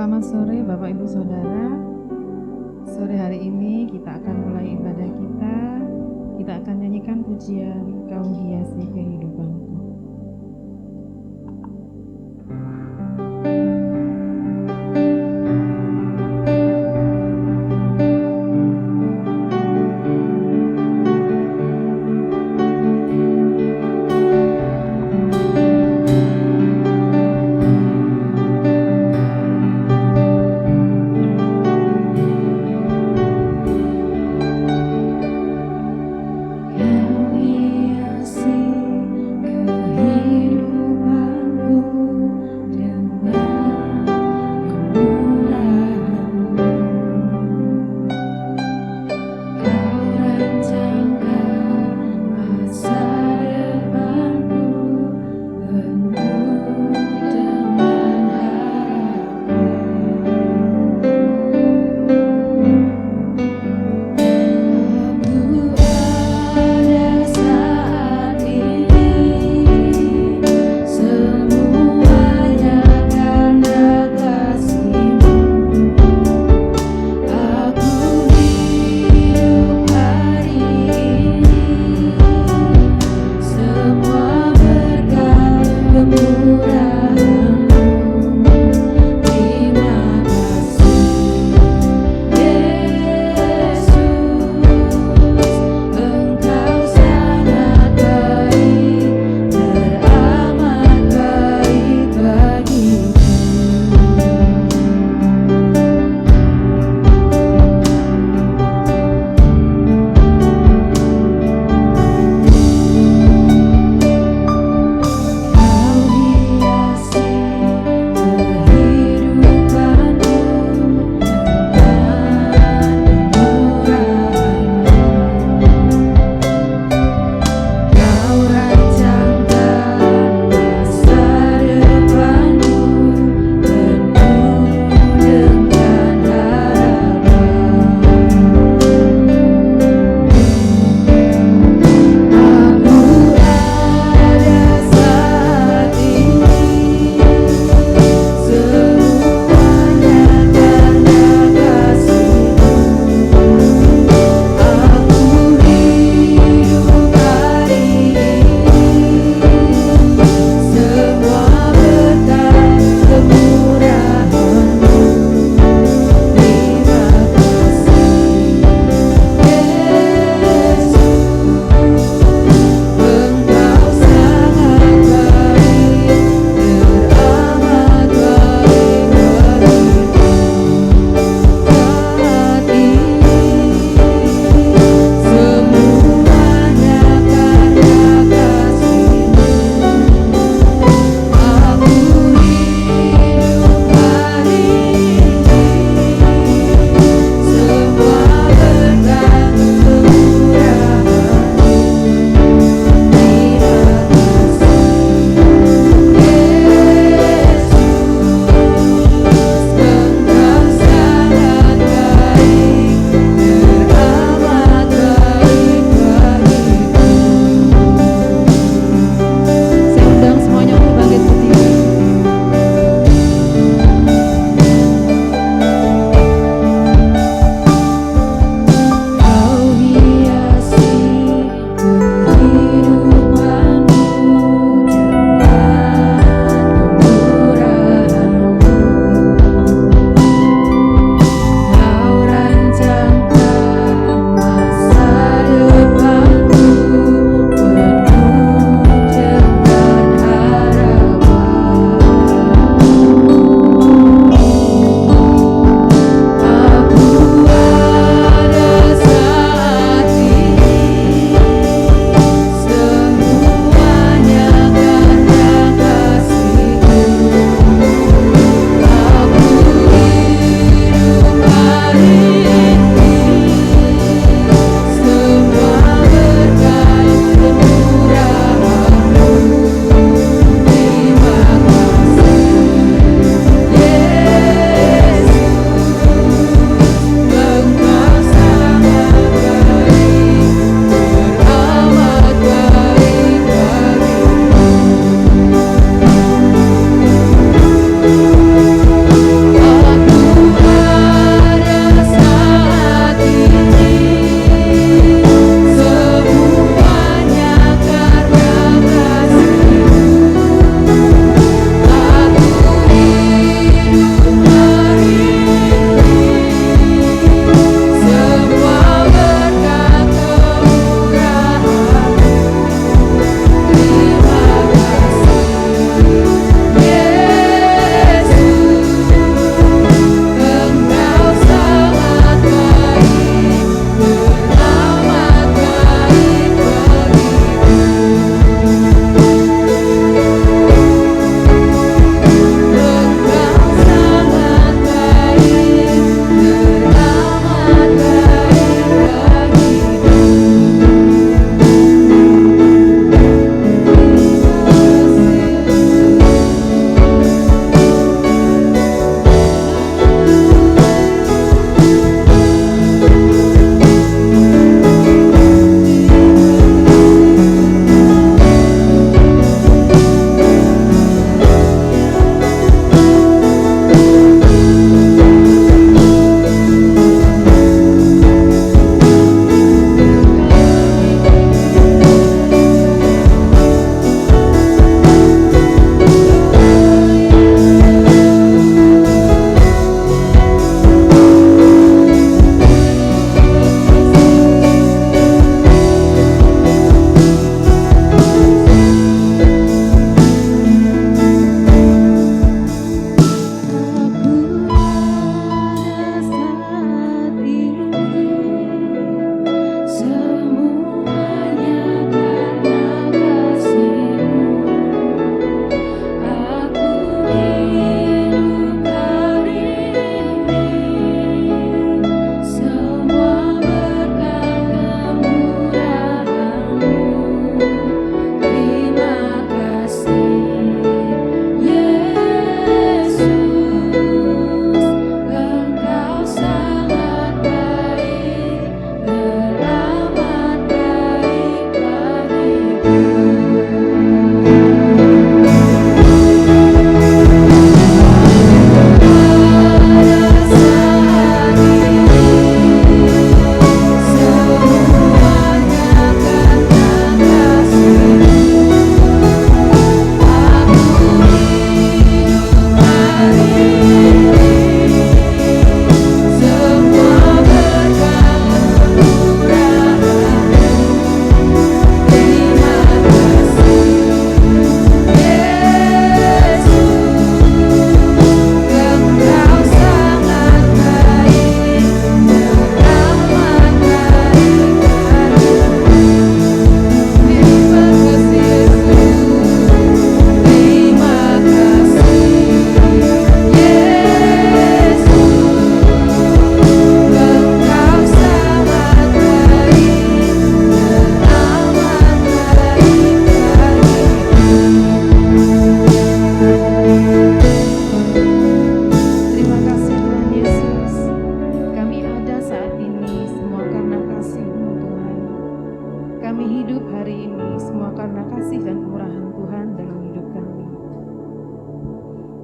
Selamat sore Bapak Ibu Saudara. Sore hari ini kita akan mulai ibadah kita. Kita akan nyanyikan pujian Kau Hiasi Kehidupanku. Kau hiasi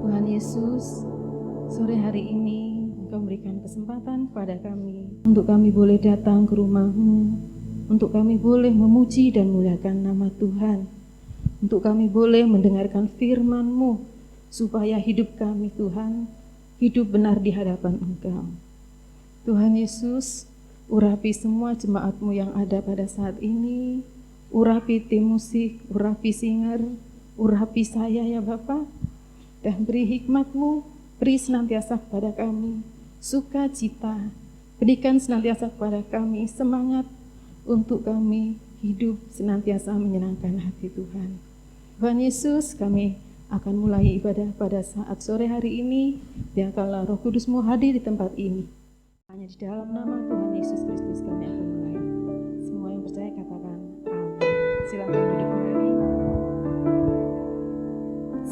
Tuhan Yesus, sore hari ini Engkau berikan kesempatan kepada kami untuk kami boleh datang ke rumah-Mu, untuk kami boleh memuji dan muliakan nama Tuhan, untuk kami boleh mendengarkan firman-Mu, supaya hidup kami Tuhan, hidup benar di hadapan Engkau. Tuhan Yesus, urapi semua jemaat-Mu yang ada pada saat ini, urapi tim musik, urapi singer, urapi saya ya Bapa, dan beri hikmat-Mu, beri senantiasa kepada kami sukacita, berikan senantiasa kepada kami semangat untuk kami hidup senantiasa menyenangkan hati Tuhan. Tuhan Yesus, kami akan mulai ibadah pada saat sore hari ini, biarkanlah Roh Kudus-Mu hadir di tempat ini. Hanya di dalam nama Tuhan Yesus Kristus kami akan mulai. Semua yang percaya katakan amin. Silakan duduk kembali.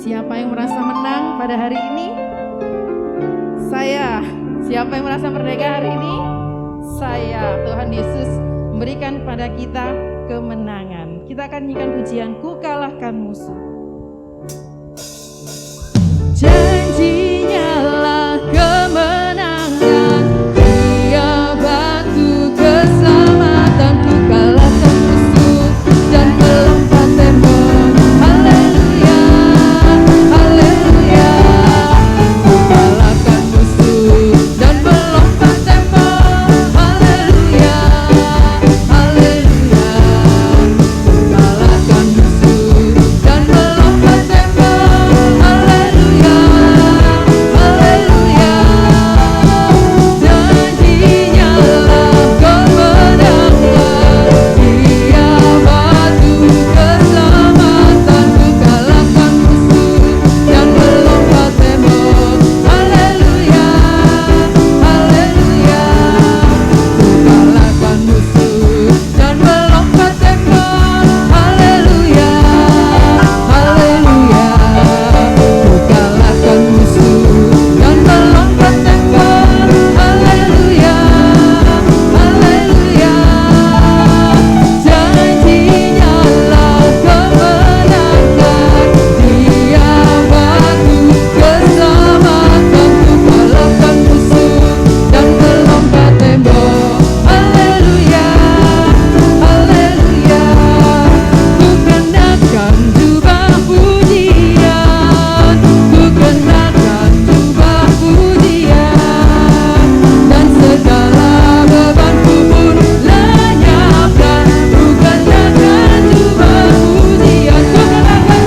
Siapa yang merasa menang pada hari ini? Saya. Siapa yang merasa merdeka hari ini? Saya. Tuhan Yesus memberikan kepada kita kemenangan. Kita akan nyanyikan pujian Ku Kalahkan Musuh. Janjinya lah kemenangan, Dia batu keselamatan. Ku kalahkan musuh dan melompat tembok. Haleluya, haleluya. Ku kalahkan musuh dan melompat tembok. Haleluya, haleluya. Ku kalahkan musuh dan melompat tembok. Haleluya, haleluya. Janjinya lah kemenangan, Dia batu keselamatan. Ku kalahkan musuh dan melompat tembok. Haleluya, haleluya. Ku kalahkan musuh dan melompat tembok. Haleluya, haleluya. Ku kalahkan musuh dan melompat tembok. Haleluya, haleluya. Janjinya lah kemenangan, Dia batu keselamatan. Ku kalahkan musuh dan melompat tembok. Haleluya, haleluya. Ku kenakan jubah pujian, ku kenakan jubah pujian, dan segala bebanku pun lenyapkan. Ku kenakan jubah pujian, ku kenakan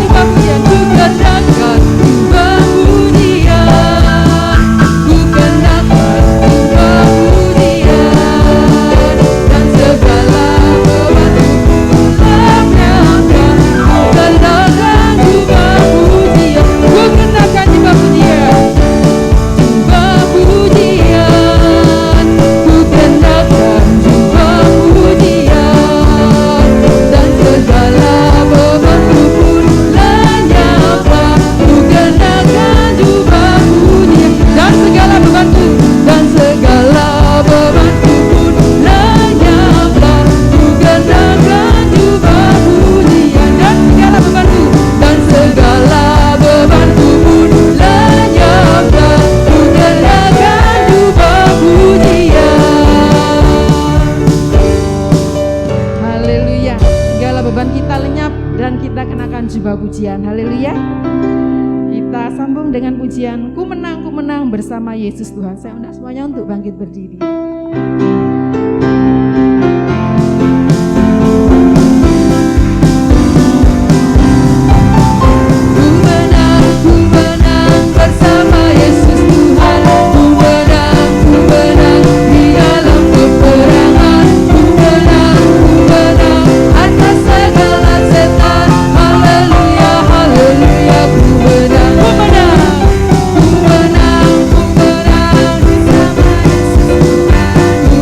jubah pujian, ku kenakan jubah pujian, ku kenakan jubah pujian, dan segala bebanku pun lenyapkan. Ku kenakan jubah pujian, ku kenakan jubah pujian, jubah pujian, ku kenakan jubah pujian, dan segala bebanku pun lenyapkan. Ku kenakan jubah pujian, dan segala bebanku, dan segala bebanku pun lenyapkan. Ku kenakan jubah pujian, dan segala bebanku, dan segala bebanku pun lenyapkan. Ku kenakan jubah pujian. Haleluya. Segala beban kita lenyap dan kita kenakan jubah pujian. Haleluya. Kita sambung dengan pujian Ku menang bersama Yesus Tuhan. Saya undang semuanya untuk bangkit berdiri. Ku menang bersama Yesus Tuhan. Ku menang di dalam peperangan. Ku menang atas segala setan. Haleluya, haleluya. Ku menang bersama Yesus Tuhan. Ku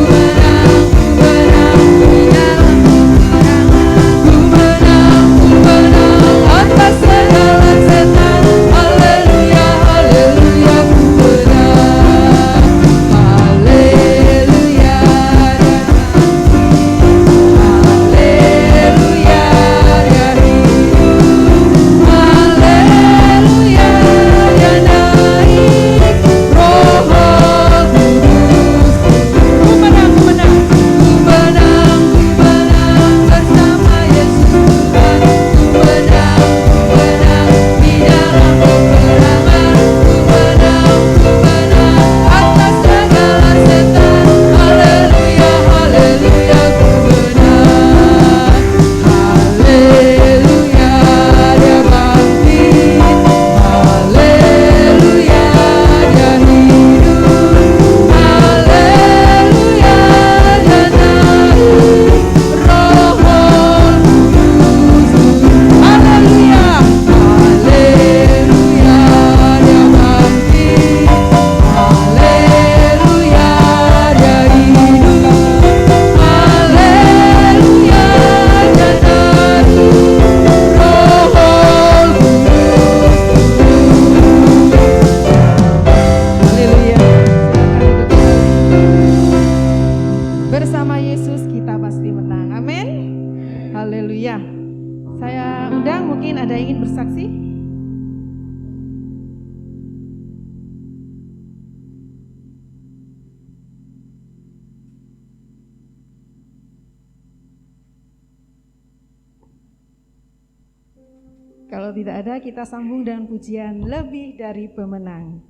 Kalau tidak ada, kita sambung dengan pujian Lebih Dari Pemenang.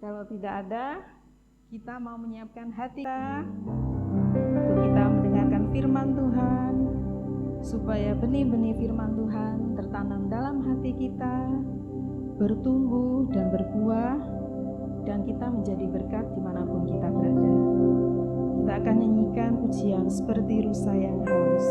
Kalau tidak ada, kita mau menyiapkan hati kita untuk kita mendengarkan firman Tuhan, supaya benih-benih firman Tuhan tertanam dalam hati kita, bertumbuh dan berbuah, dan kita menjadi berkat dimanapun kita berada. Kita akan nyanyikan pujian Seperti Rusa yang Haus.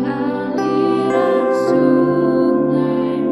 Aliran sungai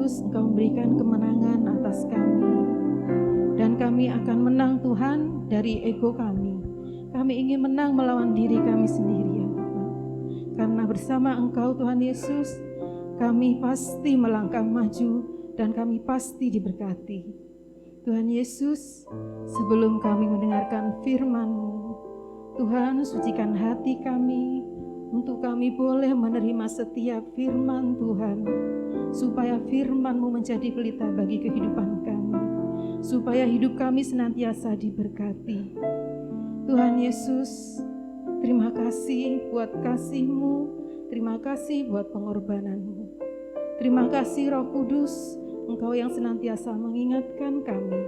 Yesus, Engkau memberikan kemenangan atas kami. Dan kami akan menang Tuhan dari ego kami. Kami ingin menang melawan diri kami sendiri ya Bapa. Karena bersama Engkau Tuhan Yesus, kami pasti melangkah maju dan kami pasti diberkati. Tuhan Yesus, sebelum kami mendengarkan firman-Mu, Tuhan sucikan hati kami untuk kami boleh menerima setiap firman Tuhan, supaya firman-Mu menjadi pelita bagi kehidupan kami, supaya hidup kami senantiasa diberkati. Tuhan Yesus, terima kasih buat kasih-Mu, terima kasih buat pengorbanan-Mu. Terima kasih Roh Kudus, Engkau yang senantiasa mengingatkan kami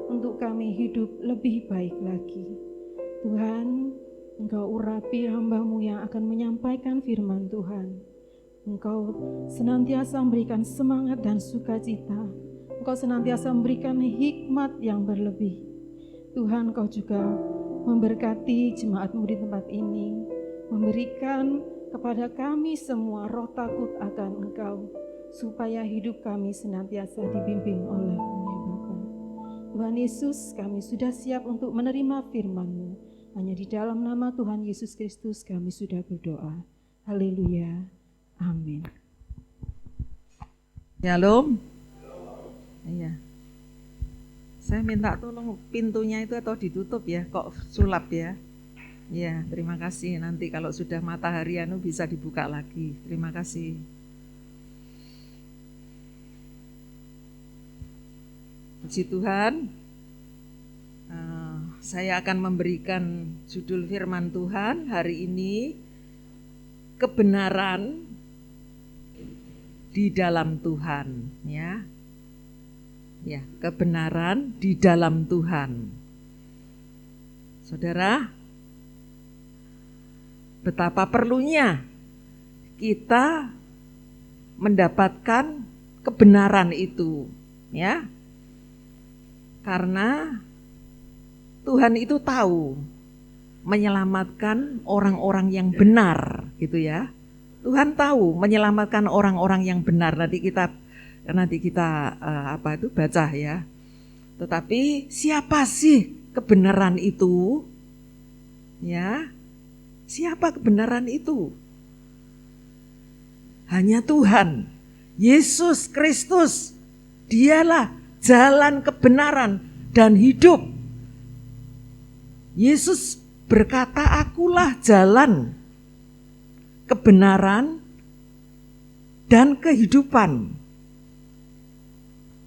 untuk kami hidup lebih baik lagi. Tuhan, Engkau urapi hamba-Mu yang akan menyampaikan firman Tuhan. Engkau senantiasa memberikan semangat dan sukacita. Engkau senantiasa memberikan hikmat yang berlebih. Tuhan, Engkau juga memberkati jemaat-Mu di tempat ini, memberikan kepada kami semua roh takut akan Engkau, supaya hidup kami senantiasa dibimbing oleh-Mu ya Bapa. Tuhan Yesus, kami sudah siap untuk menerima firman-Mu. Hanya di dalam nama Tuhan Yesus Kristus kami sudah berdoa. Haleluya. Amin. Shalom. Iya. Saya minta tolong pintunya itu atau ditutup ya, kok sulap ya. Ya, terima kasih. Nanti kalau sudah matahari bisa dibuka lagi. Terima kasih. Puji Tuhan. Saya akan memberikan judul firman Tuhan hari ini, kebenaran di dalam Tuhan, ya. Ya, kebenaran di dalam Tuhan. Saudara, betapa perlunya kita mendapatkan kebenaran itu, ya. Karena Tuhan itu tahu menyelamatkan orang-orang yang benar, gitu ya. Tuhan tahu menyelamatkan orang-orang yang benar. Nanti kita baca ya. Tetapi siapa sih kebenaran itu? Ya. Siapa kebenaran itu? Hanya Tuhan, Yesus Kristus. Dialah jalan kebenaran dan hidup. Yesus berkata, akulah jalan, kebenaran, dan kehidupan.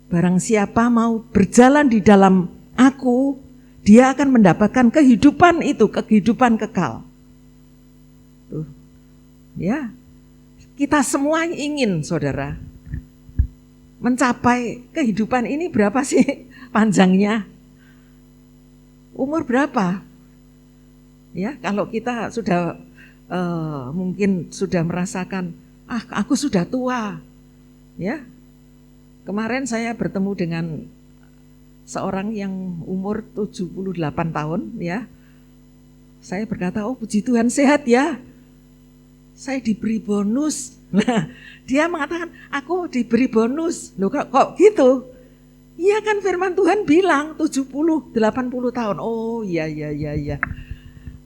Barang siapa mau berjalan di dalam aku, dia akan mendapatkan kehidupan itu, kehidupan kekal. Tuh. Ya, kita semua ingin, saudara, mencapai kehidupan ini. Berapa sih panjangnya? Umur berapa? Ya, kalau kita sudah mungkin sudah merasakan, aku sudah tua. Ya. Kemarin saya bertemu dengan seorang yang umur 78 tahun, ya. Saya berkata, "Oh, puji Tuhan, sehat ya. Saya diberi bonus." Nah, dia mengatakan, "Aku diberi bonus." Loh, kok gitu? Iya kan firman Tuhan bilang 70, 80 tahun. Oh iya.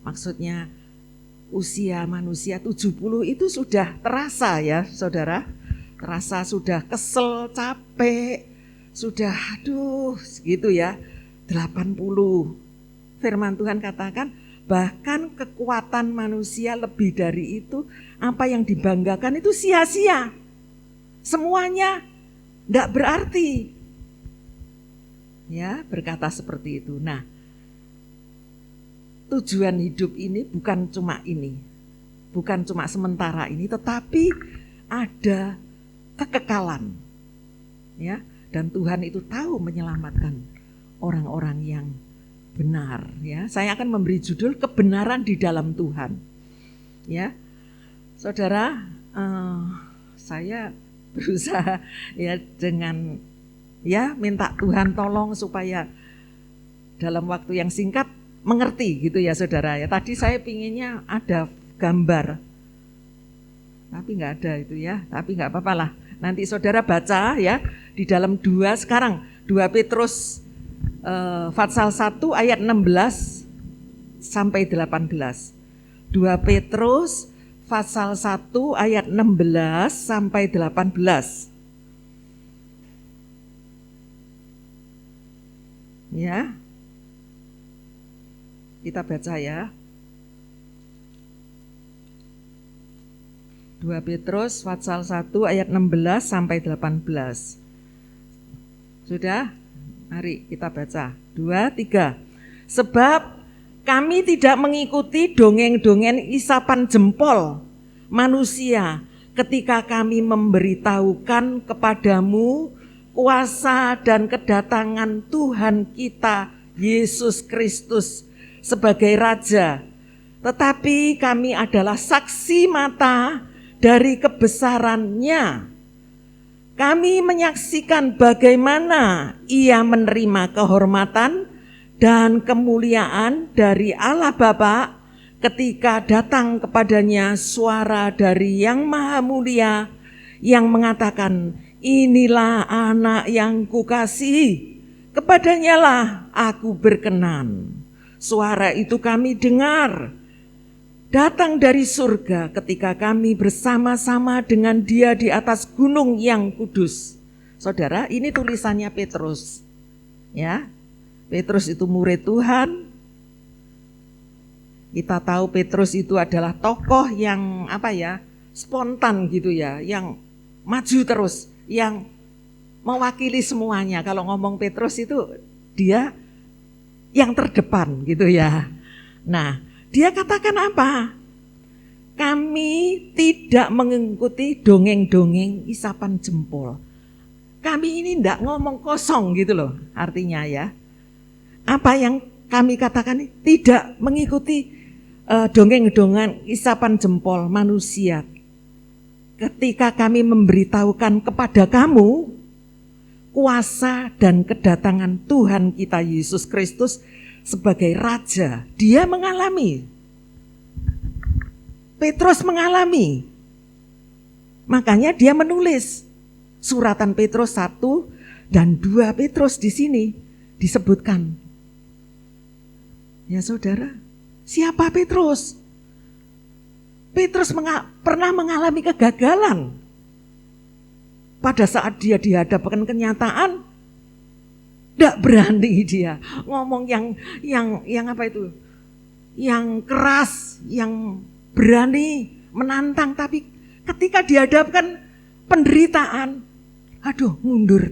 Maksudnya usia manusia 70 itu sudah terasa ya saudara. Terasa sudah kesel, capek, sudah gitu ya. 80. Firman Tuhan katakan bahkan kekuatan manusia lebih dari itu, apa yang dibanggakan itu sia-sia. Semuanya enggak berarti. Ya, berkata seperti itu. Nah, tujuan hidup ini bukan cuma ini. Bukan cuma sementara ini, tetapi ada kekekalan. Ya, dan Tuhan itu tahu menyelamatkan orang-orang yang benar, ya. Saya akan memberi judul kebenaran di dalam Tuhan. Ya. Saudara, saya berusaha ya dengan minta Tuhan tolong supaya dalam waktu yang singkat mengerti gitu ya saudara ya. Tadi saya pinginnya ada gambar, tapi nggak ada itu ya. Tapi nggak apa-apa lah. Nanti saudara baca ya di dalam 2 sekarang 2 Petrus pasal 1 ayat 16 sampai 18. 2 Petrus pasal 1 ayat 16 sampai 18. Ya. Kita baca ya. 2 Petrus pasal 1 ayat 16 sampai 18. Sudah? Mari kita baca. 2, 3. Sebab kami tidak mengikuti dongeng-dongeng isapan jempol manusia ketika kami memberitahukan kepadamu kuasa dan kedatangan Tuhan kita Yesus Kristus sebagai Raja. Tetapi kami adalah saksi mata dari kebesarannya. Kami menyaksikan bagaimana ia menerima kehormatan dan kemuliaan dari Allah Bapa ketika datang kepadanya suara dari Yang Maha Mulia yang mengatakan, inilah anak yang kukasihi, kepadanya lah aku berkenan. Suara itu kami dengar, datang dari surga ketika kami bersama-sama dengan dia di atas gunung yang kudus. Saudara, ini tulisannya Petrus. Ya, Petrus itu murid Tuhan. Kita tahu Petrus itu adalah tokoh yang spontan gitu ya, yang maju terus, yang mewakili semuanya. Kalau ngomong Petrus itu dia yang terdepan gitu ya. Nah, dia katakan apa? Kami tidak mengikuti dongeng-dongeng isapan jempol. Kami ini tidak ngomong kosong gitu loh artinya ya. Apa yang kami katakan ini tidak mengikuti dongeng-dongeng isapan jempol manusia. Ketika kami memberitahukan kepada kamu kuasa dan kedatangan Tuhan kita Yesus Kristus sebagai Raja. Dia mengalami. Petrus mengalami. Makanya dia menulis suratan Petrus 1 dan 2 Petrus di sini disebutkan. Ya saudara, siapa Petrus? Petrus pernah mengalami kegagalan. Pada saat dia dihadapkan kenyataan, tidak berani dia ngomong yang apa itu, yang keras, yang berani menantang. Tapi ketika dihadapkan penderitaan, aduh mundur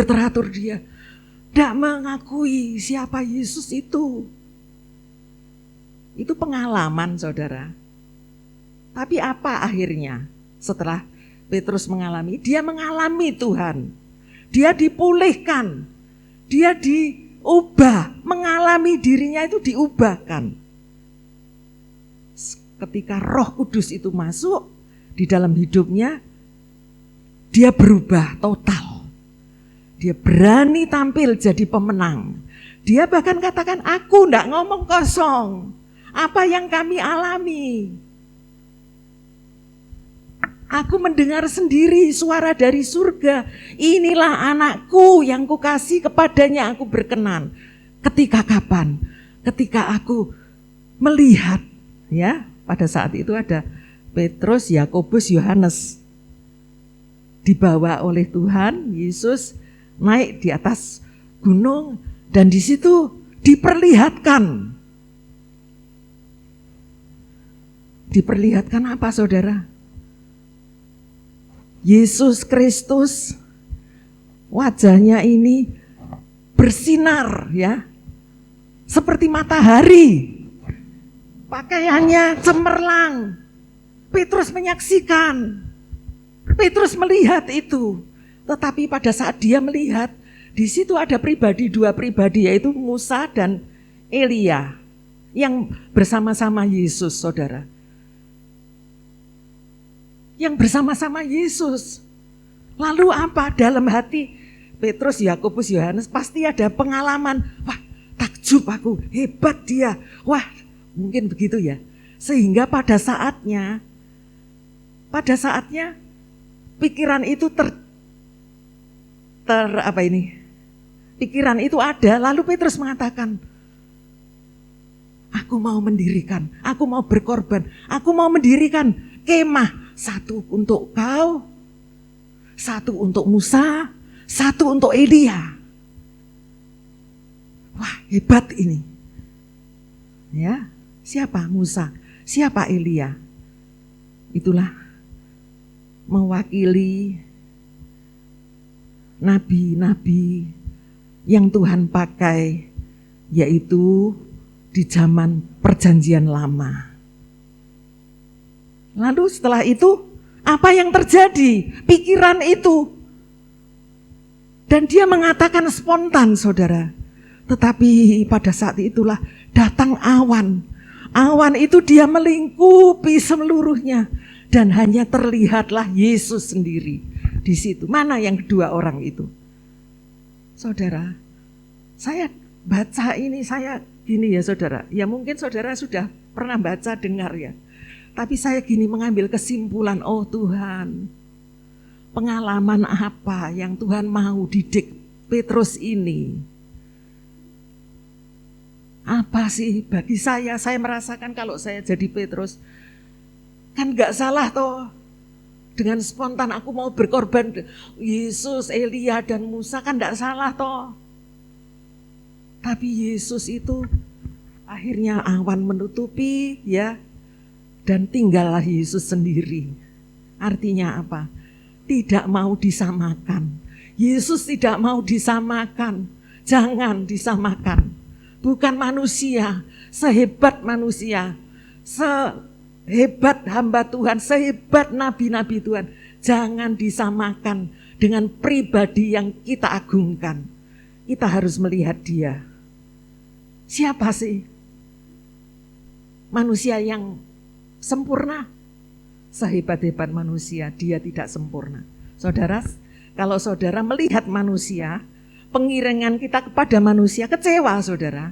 teratur dia. Tidak mengakui siapa Yesus itu. Itu pengalaman saudara. Tapi apa akhirnya setelah Petrus mengalami? Dia mengalami Tuhan. Dia dipulihkan. Dia diubah. Mengalami dirinya itu diubahkan. Ketika Roh Kudus itu masuk di dalam hidupnya, dia berubah total. Dia berani tampil jadi pemenang. Dia bahkan katakan, aku enggak ngomong kosong. Apa yang kami alami. Aku mendengar sendiri suara dari surga. Inilah anakku yang kukasih, kepadanya aku berkenan. Ketika kapan? Ketika aku melihat, ya, pada saat itu ada Petrus, Yakobus, Yohanes. Dibawa oleh Tuhan Yesus naik di atas gunung dan di situ diperlihatkan. Diperlihatkan apa saudara? Yesus Kristus wajahnya ini bersinar ya. Seperti matahari. Pakaiannya cemerlang. Petrus menyaksikan. Petrus melihat itu. Tetapi pada saat dia melihat, di situ ada dua pribadi yaitu Musa dan Elia yang bersama-sama Yesus, saudara. Yang bersama-sama Yesus. Lalu apa? Dalam hati Petrus, Yakobus, Yohanes pasti ada pengalaman. Wah, takjub aku, hebat dia. Wah, mungkin begitu ya. Sehingga pada saatnya pikiran itu pikiran itu ada, lalu Petrus mengatakan, aku mau mendirikan, aku mau berkorban, aku mau mendirikan kemah, satu untuk kau, satu untuk Musa, satu untuk Elia. Wah, hebat ini. Ya, siapa Musa? Siapa Elia? Itulah mewakili nabi-nabi yang Tuhan pakai, yaitu di zaman perjanjian lama. Lalu setelah itu, apa yang terjadi? Pikiran itu. Dan dia mengatakan spontan, saudara. Tetapi pada saat itulah datang awan. Awan itu dia melingkupi seluruhnya. Dan hanya terlihatlah Yesus sendiri di situ. Mana yang kedua orang itu? Saudara, saya baca ini, saya gini ya saudara. Ya mungkin saudara sudah pernah baca, dengar ya. Tapi saya gini mengambil kesimpulan, oh Tuhan, pengalaman apa yang Tuhan mau didik Petrus ini? Apa sih bagi saya merasakan kalau saya jadi Petrus, kan gak salah toh. Dengan spontan aku mau berkorban Yesus, Elia dan Musa, kan gak salah toh. Tapi Yesus itu akhirnya awan menutupi ya, dan tinggallah Yesus sendiri. Artinya apa? Tidak mau disamakan. Yesus tidak mau disamakan. Jangan disamakan. Bukan manusia, sehebat manusia, sehebat hamba Tuhan, sehebat nabi-nabi Tuhan. Jangan disamakan dengan pribadi yang kita agungkan. Kita harus melihat dia. Siapa sih manusia yang sempurna? Sehebat-hebat manusia, dia tidak sempurna. Saudara, kalau saudara melihat manusia, pengiringan kita kepada manusia kecewa, saudara.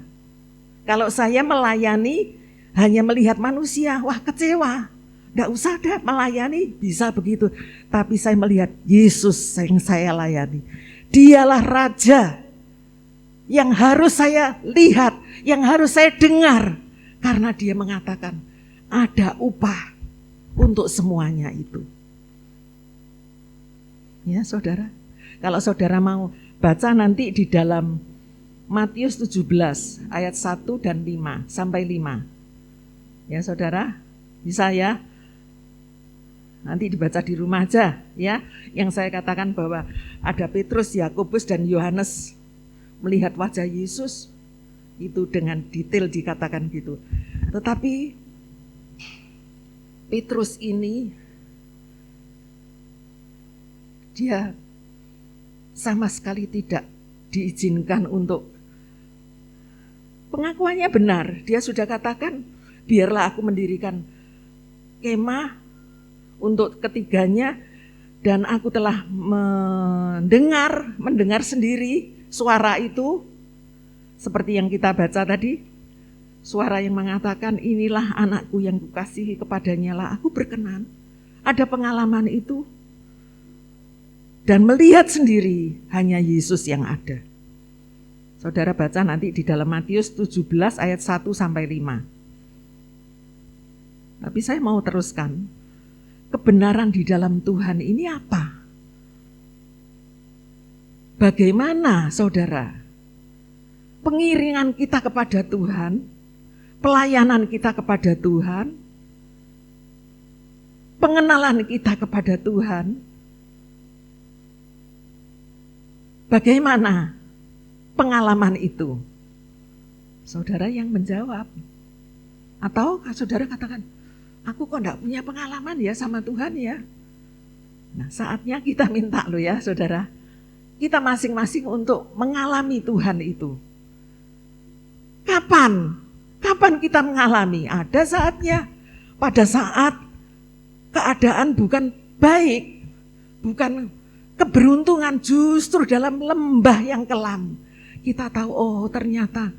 Kalau saya melayani hanya melihat manusia, wah kecewa. Nggak usah deh melayani, bisa begitu. Tapi saya melihat Yesus yang saya layani. Dialah Raja yang harus saya lihat, yang harus saya dengar. Karena dia mengatakan ada upah untuk semuanya itu. Ya saudara, kalau saudara mau baca nanti di dalam Matius 17 ayat 1 dan 5 sampai 5. Ya saudara, bisa ya? Nanti dibaca di rumah aja ya. Yang saya katakan bahwa ada Petrus, Yakobus dan Yohanes melihat wajah Yesus, itu dengan detail dikatakan gitu. Tetapi Petrus ini dia sama sekali tidak diizinkan untuk, pengakuannya benar. Dia sudah katakan, biarlah aku mendirikan kemah untuk ketiganya, dan aku telah mendengar sendiri suara itu, seperti yang kita baca tadi, suara yang mengatakan, inilah anakku yang kukasihi, kepadanya lah aku berkenan. Ada pengalaman itu. Dan melihat sendiri hanya Yesus yang ada. Saudara baca nanti di dalam Matius 17 ayat 1 sampai 5. Tapi saya mau teruskan. Kebenaran di dalam Tuhan ini apa? Bagaimana saudara? Pengiringan kita kepada Tuhan, pelayanan kita kepada Tuhan, pengenalan kita kepada Tuhan, bagaimana pengalaman itu? Saudara yang menjawab. Atau saudara katakan, aku kok enggak punya pengalaman ya sama Tuhan ya. Nah saatnya kita minta loh ya saudara. Kita masing-masing untuk mengalami Tuhan itu. Kapan? Kapan kita mengalami? Ada saatnya. Pada saat keadaan bukan baik, bukan keberuntungan, justru dalam lembah yang kelam. Kita tahu, oh ternyata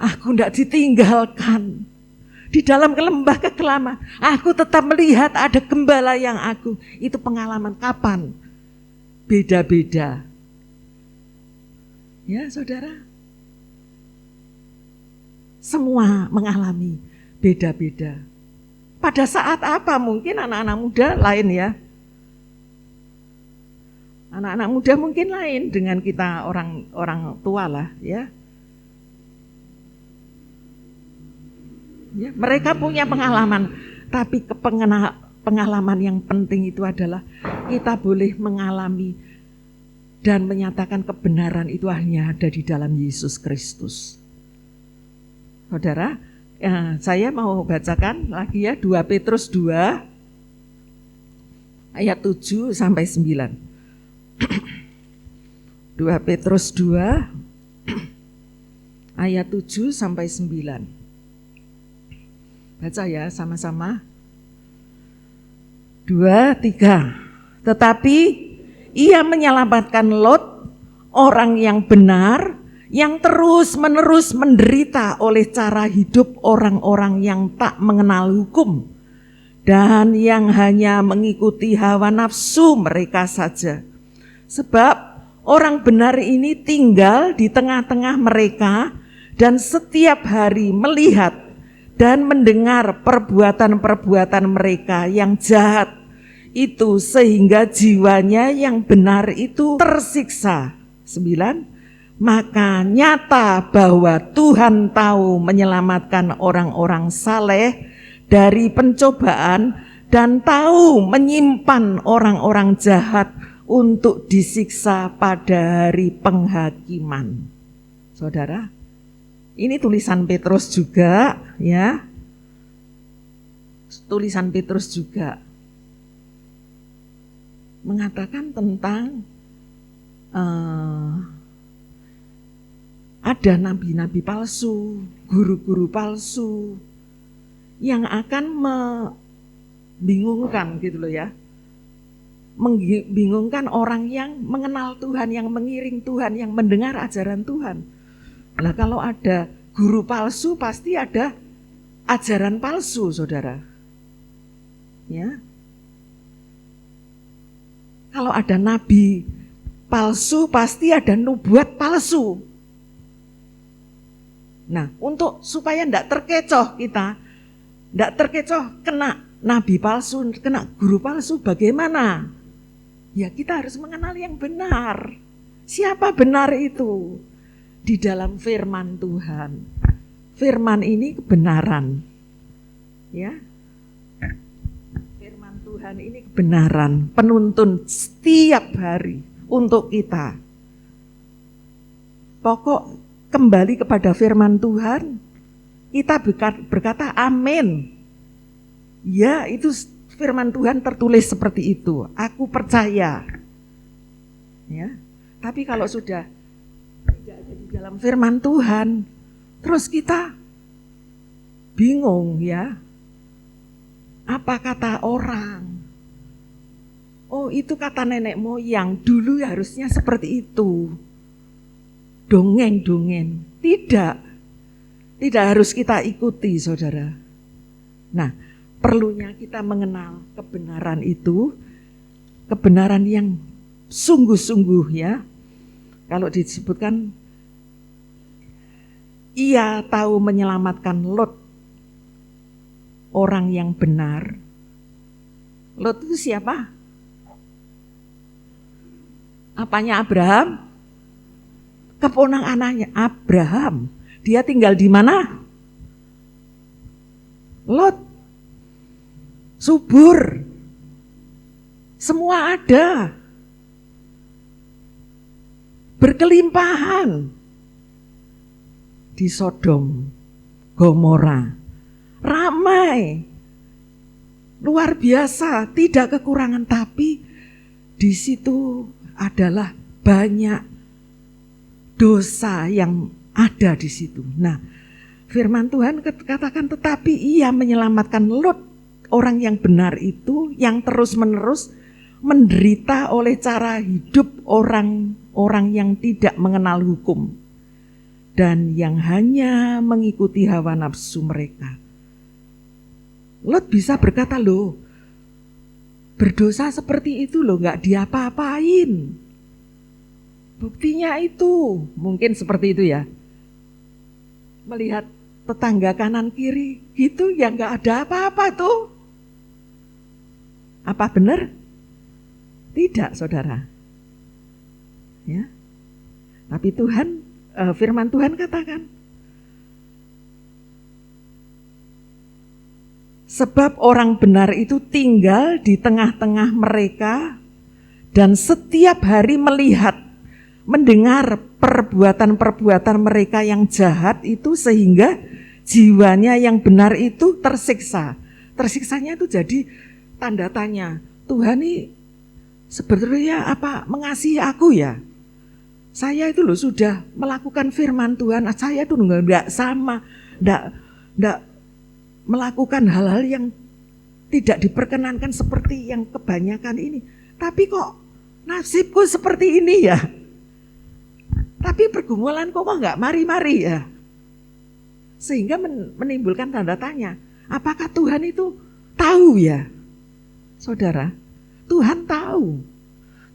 aku tidak ditinggalkan. di dalam lembah kekelaman, aku tetap melihat ada gembala yang aku. Itu pengalaman kapan? Beda-beda. Ya saudara, semua mengalami beda-beda. Pada saat apa? Mungkin anak-anak muda lain ya. Anak-anak muda mungkin lain dengan kita orang tua lah ya. Ya, mereka punya pengalaman, tapi pengalaman yang penting itu adalah kita boleh mengalami dan menyatakan kebenaran itu hanya ada di dalam Yesus Kristus. Saudara, saya mau bacakan lagi ya 2 Petrus 2 ayat 7 sampai 9. 2 Petrus 2 ayat 7 sampai 9. Baca ya sama-sama. 2, 3. Tetapi ia menyelamatkan Lot, orang yang benar, yang terus-menerus menderita oleh cara hidup orang-orang yang tak mengenal hukum dan yang hanya mengikuti hawa nafsu mereka saja. Sebab orang benar ini tinggal di tengah-tengah mereka dan setiap hari melihat dan mendengar perbuatan-perbuatan mereka yang jahat itu sehingga jiwanya yang benar itu tersiksa. 9. Maka nyata bahwa Tuhan tahu menyelamatkan orang-orang saleh dari pencobaan dan tahu menyimpan orang-orang jahat untuk disiksa pada hari penghakiman. Saudara, ini tulisan Petrus juga ya. Tulisan Petrus juga mengatakan tentang ada nabi-nabi palsu, guru-guru palsu yang akan membingungkan gitu loh ya. Membingungkan orang yang mengenal Tuhan, yang mengiring Tuhan, yang mendengar ajaran Tuhan. Nah, kalau ada guru palsu pasti ada ajaran palsu, saudara. Ya. Kalau ada nabi palsu pasti ada nubuat palsu. Nah, untuk supaya tidak terkecoh kita, tidak terkecoh kena nabi palsu, kena guru palsu, bagaimana? Ya kita harus mengenal yang benar. Siapa benar itu? Di dalam firman Tuhan. Firman ini kebenaran. Ya. Firman Tuhan ini kebenaran, penuntun setiap hari untuk kita. Pokok kembali kepada firman Tuhan, kita berkata amin. Ya, itu firman Tuhan tertulis seperti itu. Aku percaya. Ya. Tapi kalau sudah tidak ada di dalam firman Tuhan, terus kita bingung ya. Apa kata orang? Oh, itu kata nenek moyang, dulu harusnya seperti itu. Dongeng-dongeng. Tidak harus kita ikuti, saudara. Nah, perlunya kita mengenal kebenaran itu, kebenaran yang sungguh-sungguh ya. Kalau disebutkan, ia tahu menyelamatkan Lot, orang yang benar. Lot itu siapa? Apanya Abraham? Keponakan anaknya Abraham. Dia tinggal di mana? Lot. Subur. Semua ada. Berkelimpahan. Di Sodom, Gomora. Ramai. Luar biasa, tidak kekurangan, tapi di situ adalah banyak dosa yang ada di situ. Nah, firman Tuhan katakan tetapi ia menyelamatkan Lot, orang yang benar itu, yang terus-menerus menderita oleh cara hidup orang-orang yang tidak mengenal hukum dan yang hanya mengikuti hawa nafsu mereka. Lot bisa berkata, loh, berdosa seperti itu loh, gak diapa-apain. Buktinya itu, mungkin seperti itu ya. Melihat tetangga kanan kiri, gitu ya gak ada apa-apa tuh. Apa benar? Tidak, saudara. Ya. Tapi Tuhan, firman Tuhan katakan, sebab orang benar itu tinggal di tengah-tengah mereka dan setiap hari melihat, mendengar perbuatan-perbuatan mereka yang jahat itu sehingga jiwanya yang benar itu tersiksa. Tersiksanya itu jadi tanda tanya, Tuhan ini sebetulnya apa mengasihi aku ya? Saya itu loh sudah melakukan firman Tuhan, saya itu enggak sama, enggak melakukan hal-hal yang tidak diperkenankan seperti yang kebanyakan ini. Tapi kok nasibku seperti ini ya? Tapi pergumulanku kok enggak mari-mari ya? Sehingga menimbulkan tanda tanya, apakah Tuhan itu tahu ya? Saudara, Tuhan tahu.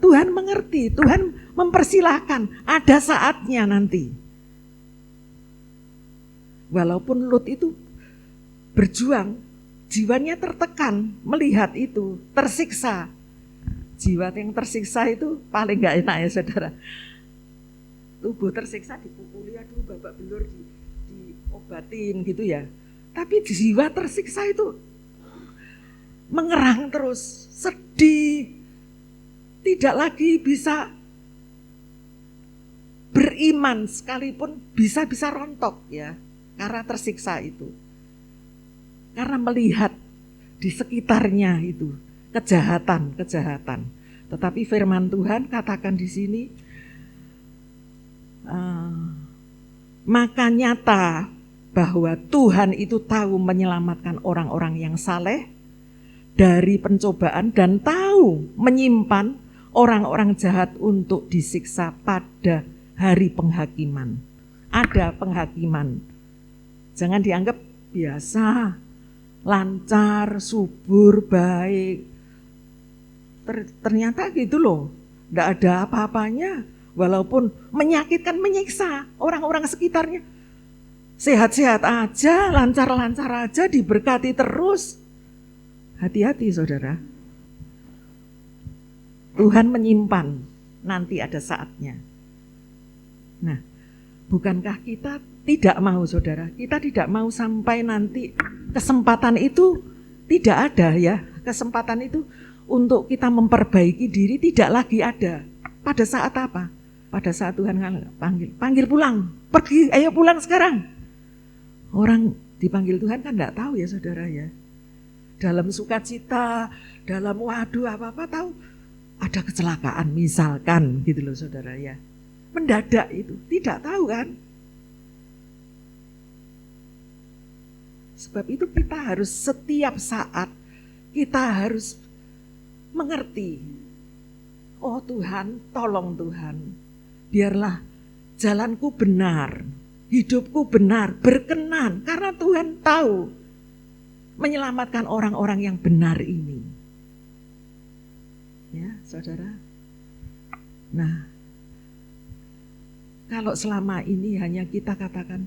Tuhan mengerti, Tuhan mempersilahkan, ada saatnya nanti. Walaupun Lut itu berjuang, jiwanya tertekan, melihat itu, tersiksa. Jiwa yang tersiksa itu paling gak enak ya saudara. Tubuh tersiksa dipukuli, aduh babak belur, diobatin gitu ya. Tapi jiwa tersiksa itu mengerang terus, sedih, tidak lagi bisa beriman sekalipun bisa rontok ya, karena tersiksa itu. Karena melihat di sekitarnya itu kejahatan. Tetapi firman Tuhan katakan di sini, maka nyata bahwa Tuhan itu tahu menyelamatkan orang-orang yang saleh dari pencobaan dan tahu menyimpan orang-orang jahat untuk disiksa pada hari penghakiman. Ada penghakiman. Jangan dianggap biasa, lancar, subur, baik. Ternyata gitu loh, tidak ada apa-apanya. Walaupun menyakitkan, menyiksa orang-orang sekitarnya. Sehat-sehat aja, lancar-lancar aja, diberkati terus. Hati-hati saudara. Tuhan menyimpan, nanti ada saatnya. Nah, bukankah kita tidak mau saudara? Kita tidak mau sampai nanti kesempatan itu tidak ada ya. Kesempatan itu untuk kita memperbaiki diri tidak lagi ada. Pada saat apa? Pada saat Tuhan panggil pulang, pergi, ayo pulang sekarang. Orang dipanggil Tuhan kan enggak tahu ya saudara ya. Dalam sukacita, dalam waduh apa-apa tahu ada kecelakaan misalkan gitu loh saudara ya. Mendadak itu, tidak tahu kan. Sebab itu kita harus setiap saat, kita harus mengerti. Oh Tuhan, tolong Tuhan, biarlah jalanku benar, hidupku benar, berkenan. Karena Tuhan tahu menyelamatkan orang-orang yang benar ini. Ya, saudara. Nah, kalau selama ini hanya kita katakan,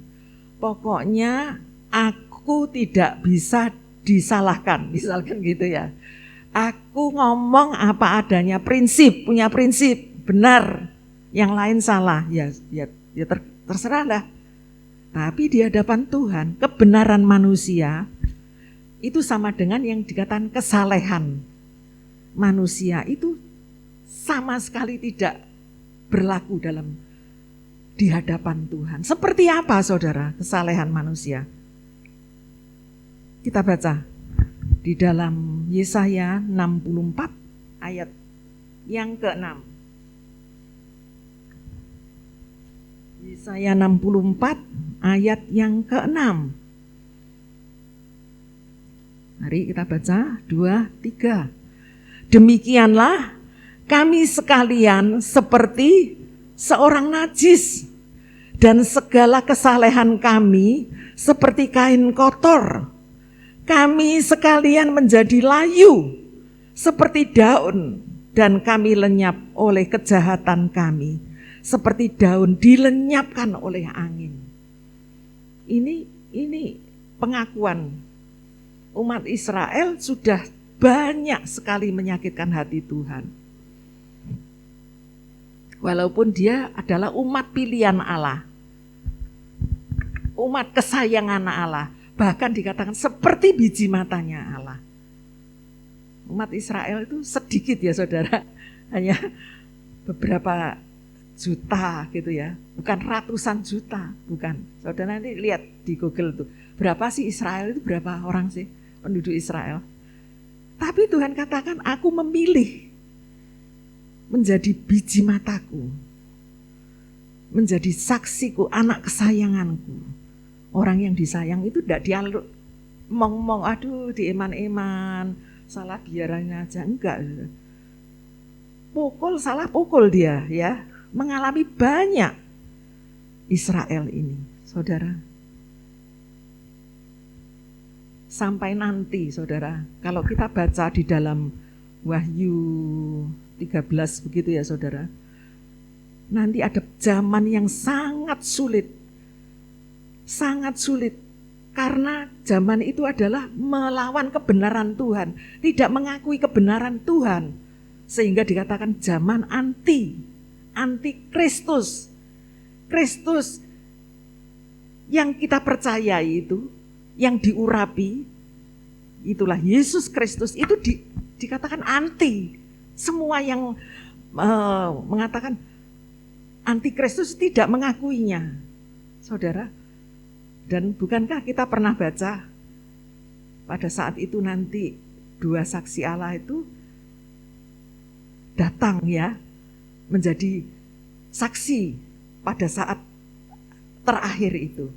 pokoknya aku tidak bisa disalahkan, misalkan gitu ya. Aku ngomong apa adanya, punya prinsip, benar, yang lain salah, ya terserahlah. Tapi di hadapan Tuhan, kebenaran manusia itu sama dengan yang dikatakan kesalehan. Manusia itu sama sekali tidak berlaku di hadapan Tuhan. Seperti apa saudara kesalehan manusia? Kita baca di dalam Yesaya 64 ayat yang ke-6. Yesaya 64 ayat yang ke-6. Mari kita baca 2, 3. Demikianlah kami sekalian seperti seorang najis dan segala kesalehan kami seperti kain kotor. Kami sekalian menjadi layu seperti daun, dan kami lenyap oleh kejahatan kami, seperti daun dilenyapkan oleh angin. Ini pengakuan umat Israel sudah banyak sekali menyakitkan hati Tuhan. Walaupun dia adalah umat pilihan Allah, umat kesayangan Allah, bahkan dikatakan seperti biji matanya Allah. Umat Israel itu sedikit ya saudara, hanya beberapa juta gitu ya, bukan ratusan juta, bukan. Saudara nanti lihat di Google tuh, berapa sih Israel itu, berapa orang sih penduduk Israel. Tapi Tuhan katakan, aku memilih menjadi biji mataku, menjadi saksiku, anak kesayanganku. Orang yang disayang itu tidak dialog, mong-mong, aduh dieman-eman, salah biarannya aja, enggak. Pukul, salah pukul dia ya, mengalami banyak Israel ini, saudara. Sampai nanti saudara, kalau kita baca di dalam Wahyu 13 begitu ya saudara, nanti ada zaman yang sangat sulit, karena zaman itu adalah melawan kebenaran Tuhan, tidak mengakui kebenaran Tuhan, sehingga dikatakan zaman anti-Kristus. Kristus yang kita percayai itu, yang diurapi, itulah Yesus Kristus, itu dikatakan anti. Semua yang mengatakan anti Kristus tidak mengakuinya, saudara. Dan bukankah kita pernah baca pada saat itu nanti dua saksi Allah itu datang ya, menjadi saksi pada saat terakhir itu.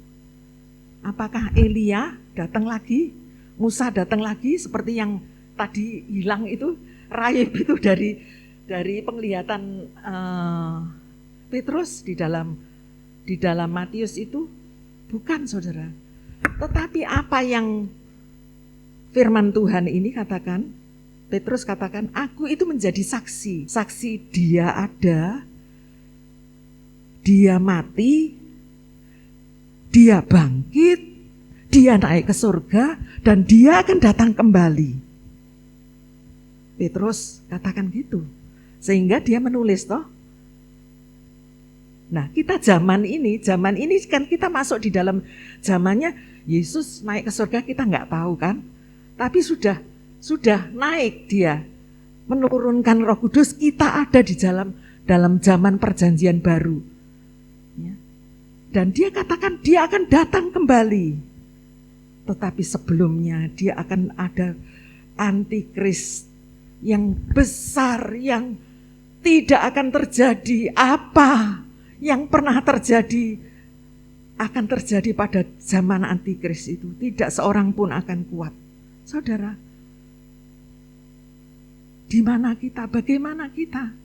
Apakah Elia datang lagi, Musa datang lagi seperti yang tadi hilang itu, raib itu dari penglihatan Petrus di dalam Matius itu? Bukan saudara. Tetapi apa yang firman Tuhan ini katakan, Petrus katakan, aku itu menjadi saksi. Saksi dia ada, dia mati, dia bangkit, dia naik ke surga, dan dia akan datang kembali. Petrus katakan gitu. Sehingga dia menulis toh. Nah, kita zaman ini kan kita masuk di dalam zamannya Yesus naik ke surga, kita nggak tahu kan. Tapi sudah naik dia, menurunkan Roh Kudus, kita ada di dalam zaman perjanjian baru. Ya. Dan dia katakan dia akan datang kembali. Tetapi sebelumnya dia akan ada antikris yang besar, yang tidak akan terjadi. Apa yang pernah terjadi akan terjadi pada zaman antikris itu. Tidak seorang pun akan kuat. Saudara, di mana kita? Bagaimana kita?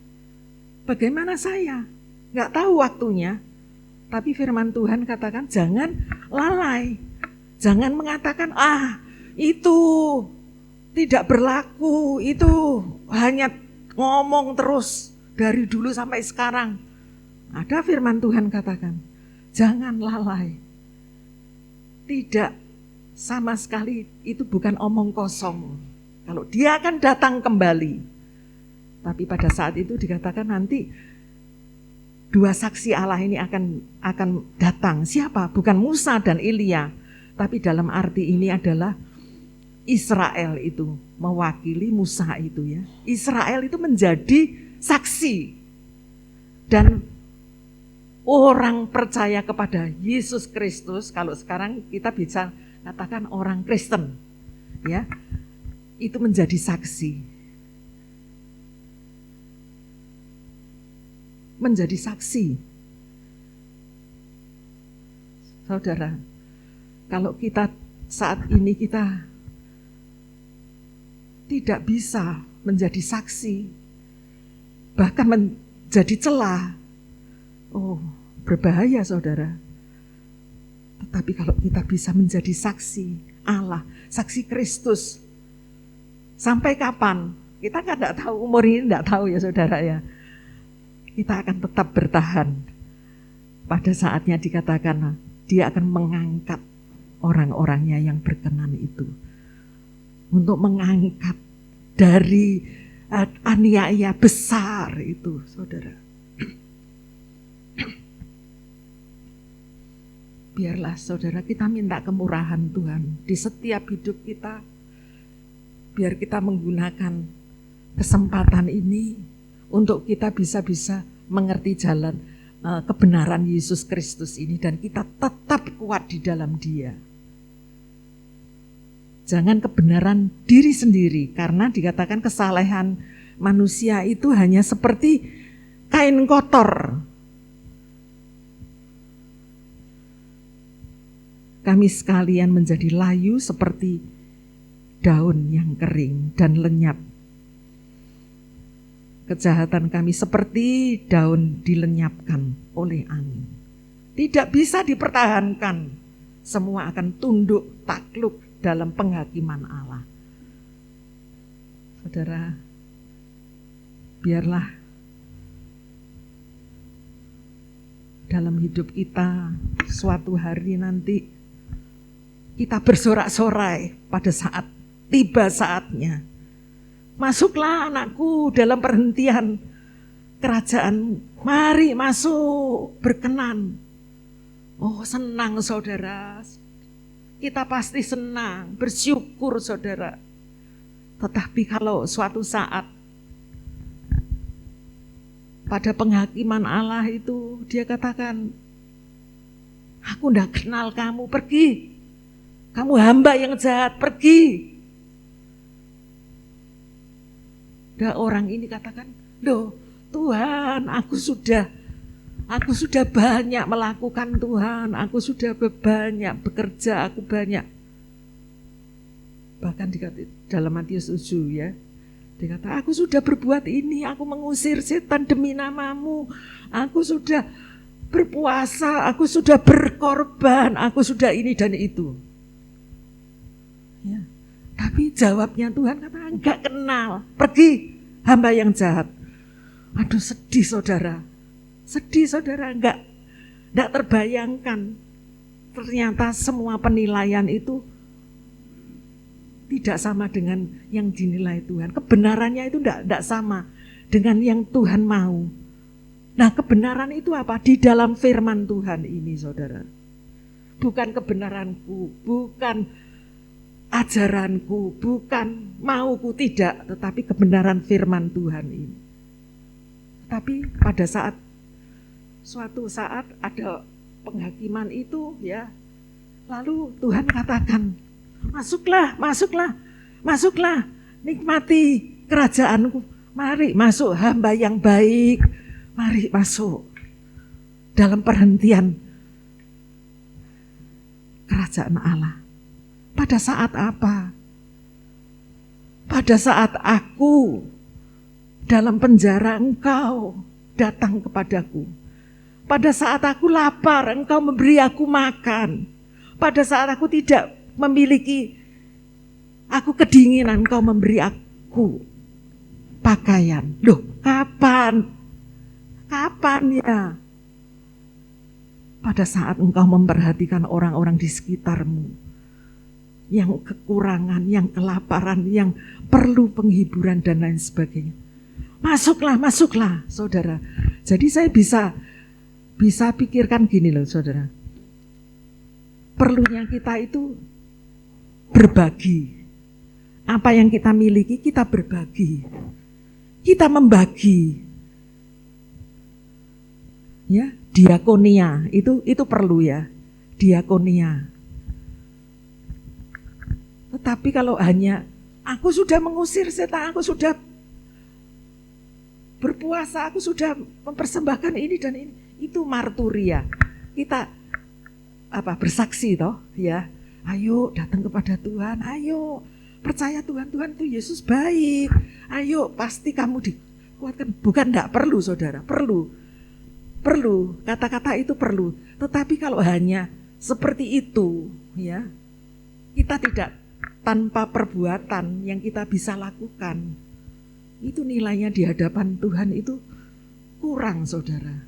Bagaimana saya? Nggak tahu waktunya. Tapi firman Tuhan katakan jangan lalai. Jangan mengatakan itu tidak berlaku. Itu hanya ngomong terus dari dulu sampai sekarang. Ada firman Tuhan katakan, jangan lalai. Tidak, sama sekali itu bukan omong kosong. Kalau dia akan datang kembali. Tapi pada saat itu dikatakan nanti dua saksi Allah ini akan datang. Siapa? Bukan Musa dan Elia. Tapi dalam arti ini adalah Israel itu mewakili Musa itu ya. Israel itu menjadi saksi. Dan orang percaya kepada Yesus Kristus, kalau sekarang kita bisa katakan orang Kristen, ya, itu menjadi saksi. Menjadi saksi. Saudara, kalau kita saat ini kita tidak bisa menjadi saksi, bahkan menjadi celah, berbahaya saudara. Tetapi kalau kita bisa menjadi saksi, Allah, saksi Kristus. Sampai kapan? Kita kan tidak tahu, umur ini tidak tahu ya saudara ya. Kita akan tetap bertahan. Pada saatnya dikatakan dia akan mengangkat orang-orangnya yang berkenan itu. Untuk mengangkat dari aniaya besar itu saudara. Biarlah saudara kita minta kemurahan Tuhan di setiap hidup kita. Biar kita menggunakan kesempatan ini untuk kita bisa mengerti jalan kebenaran Yesus Kristus ini dan kita tetap kuat di dalam Dia. Jangan kebenaran diri sendiri, karena dikatakan kesalehan manusia itu hanya seperti kain kotor. Kami sekalian menjadi layu seperti daun yang kering dan lenyap. Kejahatan kami seperti daun dilenyapkan oleh angin. Tidak bisa dipertahankan. Semua akan tunduk takluk dalam penghakiman Allah. Saudara, biarlah dalam hidup kita suatu hari nanti kita bersorak-sorai pada saat tiba saatnya. Masuklah anakku dalam perhentian kerajaan. Mari masuk, berkenan. Oh, senang saudara. Kita pasti senang, bersyukur saudara. Tetapi kalau suatu saat pada penghakiman Allah itu dia katakan, aku tidak kenal kamu, pergi. Kamu hamba yang jahat, pergi. Dan orang ini katakan, loh Tuhan, aku sudah banyak melakukan Tuhan, aku sudah banyak bekerja, aku banyak. Bahkan dikata dalam Matius 7 ya, dikata aku sudah berbuat ini, aku mengusir setan demi namamu, aku sudah berpuasa, aku sudah berkorban, aku sudah ini dan itu. Ya. Tapi jawabnya Tuhan kata enggak kenal, pergi hamba yang jahat. Aduh sedih saudara, enggak terbayangkan. Ternyata semua penilaian itu tidak sama dengan yang dinilai Tuhan. Kebenarannya itu enggak sama dengan yang Tuhan mau. Nah kebenaran itu apa? Di dalam firman Tuhan ini saudara. Bukan kebenaranku, bukan ajaranku, bukan mauku, tidak, tetapi kebenaran firman Tuhan ini. Tapi pada suatu saat ada penghakiman itu ya, lalu Tuhan katakan, masuklah, nikmati kerajaanku, mari masuk hamba yang baik, mari masuk dalam perhentian kerajaan Allah. Pada saat apa? Pada saat aku dalam penjara engkau datang kepadaku. Pada saat aku lapar engkau memberi aku makan. Pada saat aku tidak memiliki, aku kedinginan engkau memberi aku pakaian. Loh kapan? Kapan ya? Pada saat engkau memperhatikan orang-orang di sekitarmu yang kekurangan, yang kelaparan, yang perlu penghiburan dan lain sebagainya. Masuklah saudara. Jadi saya bisa pikirkan gini loh saudara. Perlunya kita itu berbagi. Apa yang kita miliki kita berbagi. Kita membagi. Ya, diakonia itu perlu ya. Diakonia. Tetapi kalau hanya aku sudah mengusir setan, aku sudah berpuasa, aku sudah mempersembahkan ini dan ini, itu marturia. Kita bersaksi toh ya. Ayo datang kepada Tuhan, ayo percaya Tuhan itu Yesus baik. Ayo pasti kamu dikuatkan. Bukan enggak perlu saudara, perlu. Kata-kata itu perlu. Tetapi kalau hanya seperti itu ya, kita tidak tanpa perbuatan yang kita bisa lakukan, itu nilainya di hadapan Tuhan itu kurang, saudara.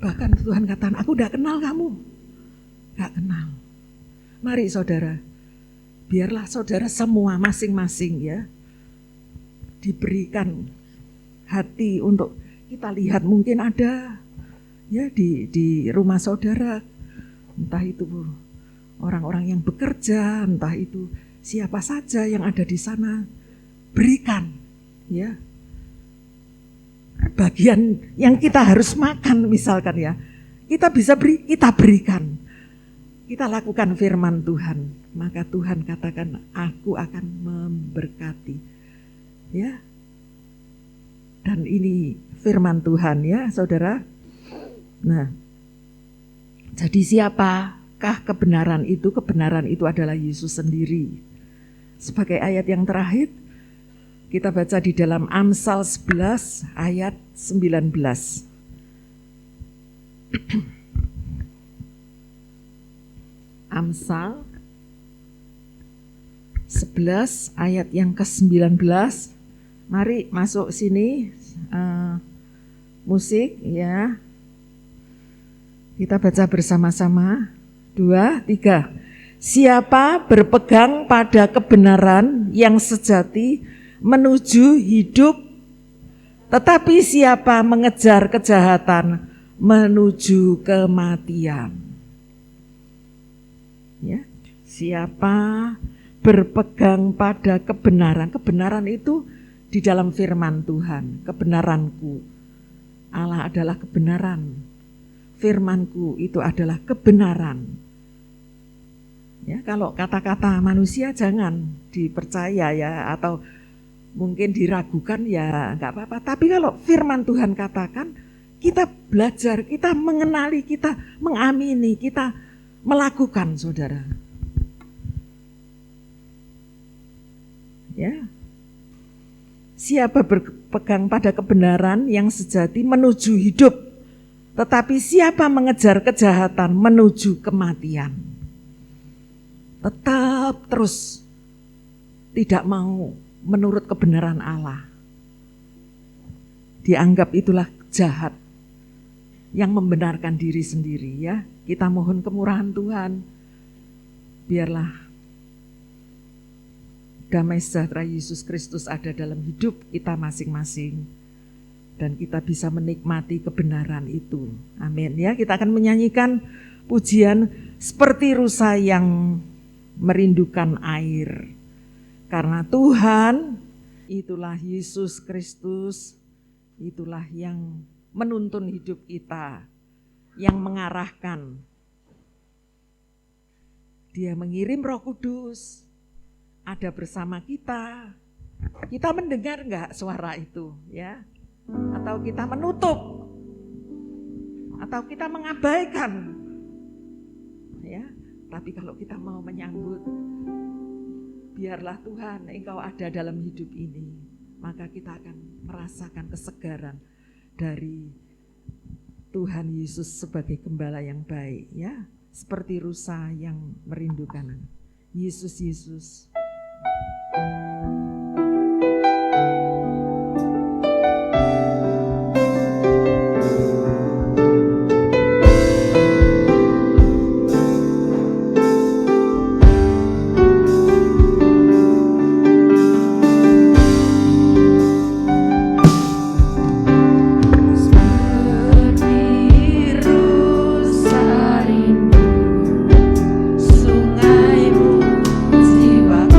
Bahkan Tuhan katakan, aku gak kenal kamu. Gak kenal. Mari saudara, biarlah saudara semua masing-masing ya, diberikan hati untuk kita lihat. Mungkin ada ya di rumah saudara, entah itu orang-orang yang bekerja, entah itu siapa saja yang ada di sana, berikan ya. Bagian yang kita harus makan misalkan ya, kita bisa beri, kita berikan. Kita lakukan firman Tuhan, maka Tuhan katakan, aku akan memberkati. Ya. Dan ini firman Tuhan ya, saudara. Nah, jadi siapakah kebenaran itu? Kebenaran itu adalah Yesus sendiri. Sebagai ayat yang terakhir, kita baca di dalam Amsal 11 ayat 19. Amsal 11 ayat yang ke-19. Mari masuk sini, musik ya. Kita baca bersama-sama. 2, 3. Siapa berpegang pada kebenaran yang sejati menuju hidup, tetapi siapa mengejar kejahatan menuju kematian. Ya, siapa berpegang pada kebenaran. Kebenaran itu di dalam firman Tuhan. Kebenaranku, Allah adalah kebenaran. Firmanku itu adalah kebenaran. Ya, kalau kata-kata manusia jangan dipercaya ya, atau mungkin diragukan ya enggak apa-apa. Tapi kalau firman Tuhan katakan, kita belajar, kita mengenali, kita mengamini, kita melakukan, saudara. Ya. Siapa berpegang pada kebenaran yang sejati menuju hidup, tetapi siapa mengejar kejahatan menuju kematian. Tetap terus tidak mau menurut kebenaran Allah. Dianggap itulah jahat, yang membenarkan diri sendiri ya. Kita mohon kemurahan Tuhan, biarlah damai sejahtera Yesus Kristus ada dalam hidup kita masing-masing, dan kita bisa menikmati kebenaran itu. Amin ya. Kita akan menyanyikan pujian seperti rusa yang merindukan air. Karena Tuhan itulah Yesus Kristus, itulah yang menuntun hidup kita, yang mengarahkan. Dia mengirim Roh Kudus, ada bersama kita. Kita mendengar enggak suara itu ya? Atau kita menutup? Atau kita mengabaikan? Ya, tapi kalau kita mau menyambut, biarlah Tuhan Engkau ada dalam hidup ini, maka kita akan merasakan kesegaran dari Tuhan Yesus sebagai gembala yang baik ya, seperti rusa yang merindukan Yesus. Sungaimu jiwa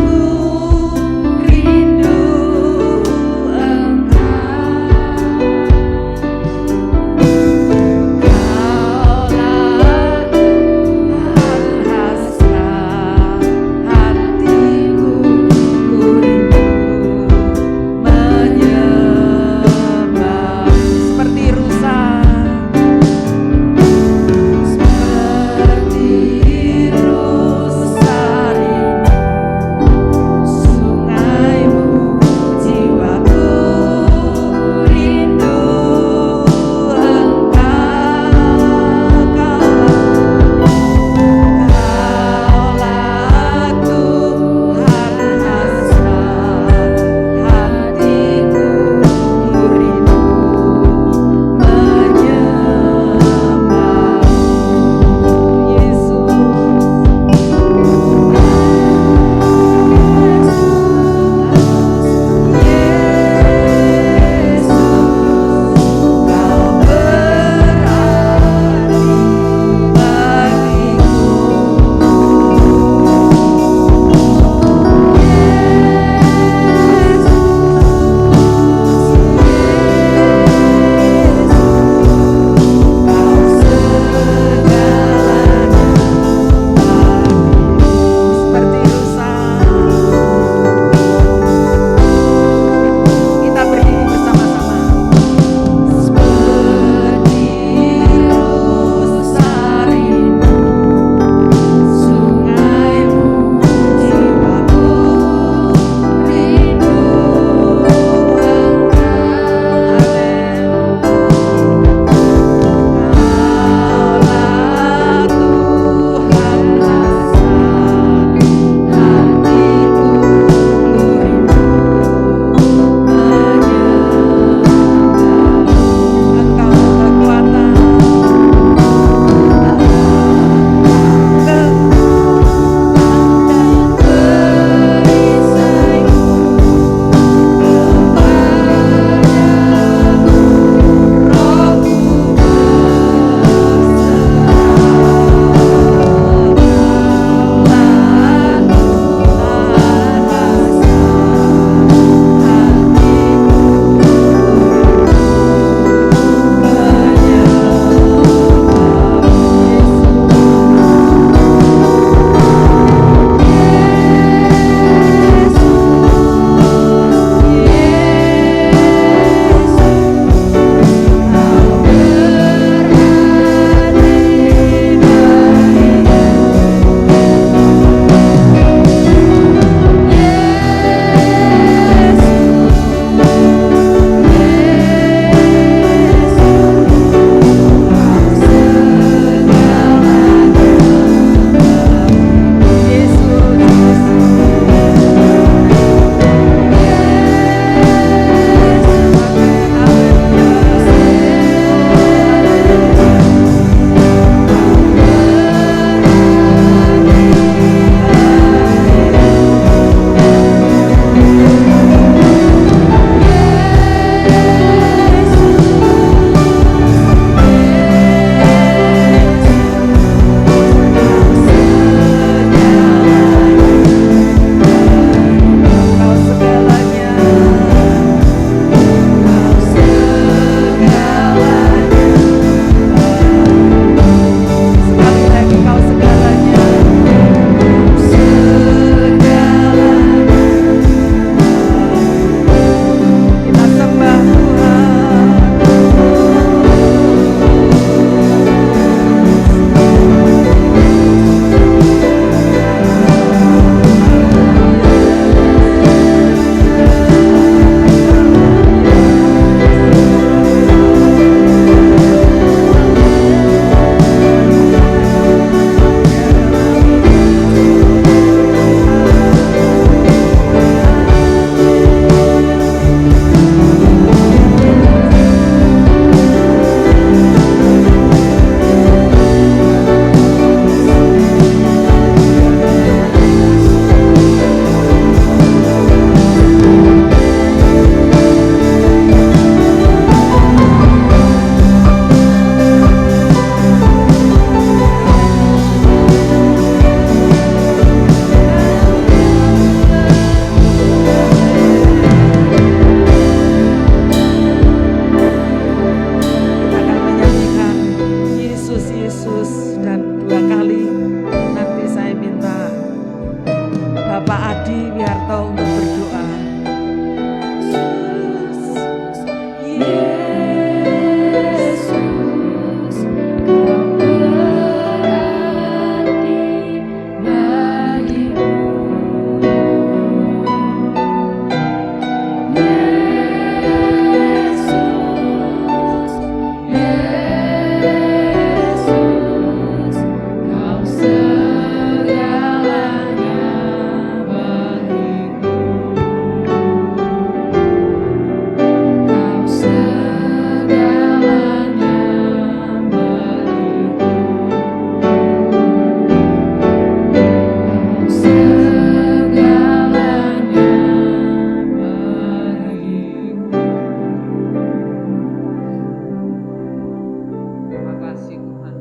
Terima kasih Tuhan,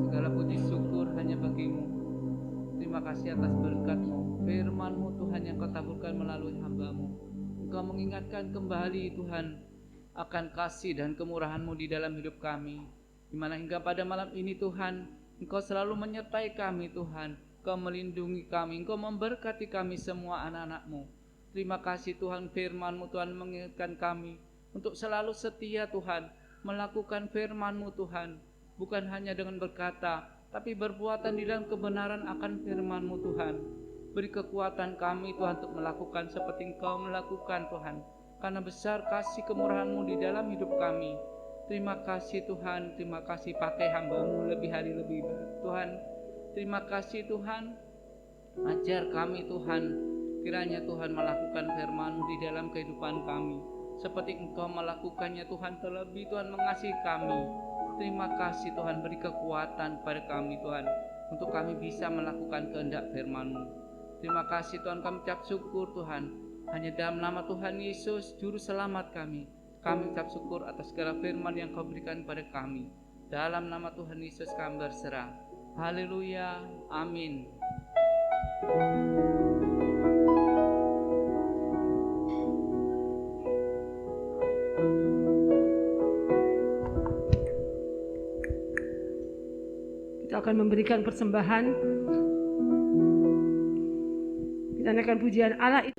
segala puji syukur hanya bagi-Mu. Terima kasih atas berkat-Mu, firman-Mu Tuhan yang Kau taburkan melalui hamba-Mu. Engkau mengingatkan kembali Tuhan akan kasih dan kemurahan-Mu di dalam hidup kami, di mana hingga pada malam ini Tuhan, Engkau selalu menyertai kami Tuhan, Engkau melindungi kami, Engkau memberkati kami semua anak-anak-Mu. Terima kasih Tuhan, firman-Mu Tuhan mengingatkan kami untuk selalu setia Tuhan, melakukan firman-Mu Tuhan, bukan hanya dengan berkata, tapi berbuatan di dalam kebenaran akan firman-Mu Tuhan. Beri kekuatan kami Tuhan untuk melakukan seperti Engkau melakukan Tuhan, karena besar kasih kemurahan-Mu di dalam hidup kami. Terima kasih Tuhan, terima kasih pakai hamba-Mu lebih hari lebih Tuhan. Terima kasih Tuhan, ajar kami Tuhan, kiranya Tuhan melakukan firman-Mu di dalam kehidupan kami, seperti Engkau melakukannya Tuhan, terlebih Tuhan mengasihi kami. Terima kasih Tuhan, beri kekuatan pada kami Tuhan, untuk kami bisa melakukan kehendak firman-Mu. Terima kasih Tuhan, kami ucap syukur Tuhan, hanya dalam nama Tuhan Yesus Juru Selamat kami ucap syukur atas segala firman yang Kau berikan pada kami. Dalam nama Tuhan Yesus kami berserah. Haleluya, amin. Kita akan memberikan persembahan. Kita naikkan pujian Allah.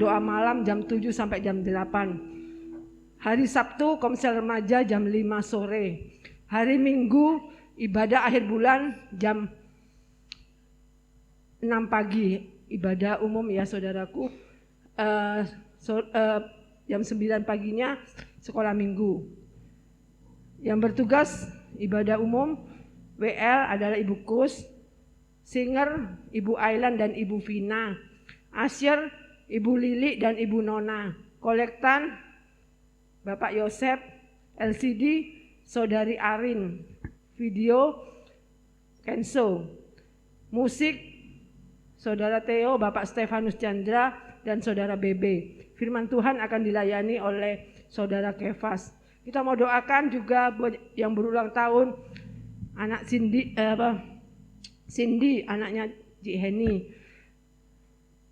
doa malam jam 7 sampai jam 8. Hari Sabtu komsel remaja jam 5 sore. Hari Minggu ibadah akhir bulan jam 6 pagi. Ibadah umum ya saudaraku. Jam 9 paginya sekolah minggu. Yang bertugas ibadah umum WL adalah Ibu Kus. Singer, Ibu Ailan dan Ibu Vina. Asyer, Ibu Lili dan Ibu Nona. Kolektan, Bapak Yosep. LCD, Saudari Arin. Video, Kenso. Musik, Saudara Theo, Bapak Stefanus Chandra, dan Saudara Bebe. Firman Tuhan akan dilayani oleh Saudara Kefas. Kita mau doakan juga buat yang berulang tahun, anak Cindy, anaknya Cik Heni.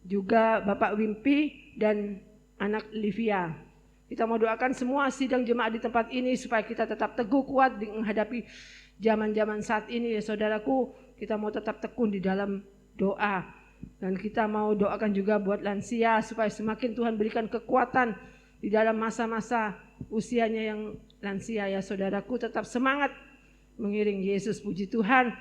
Juga Bapak Wimpi dan anak Livia. Kita mau doakan semua sidang jemaat di tempat ini supaya kita tetap teguh kuat menghadapi zaman-zaman saat ini ya saudaraku. Kita mau tetap tekun di dalam doa. Dan kita mau doakan juga buat lansia supaya semakin Tuhan berikan kekuatan di dalam masa-masa usianya yang lansia ya saudaraku. Tetap semangat mengiring Yesus, puji Tuhan.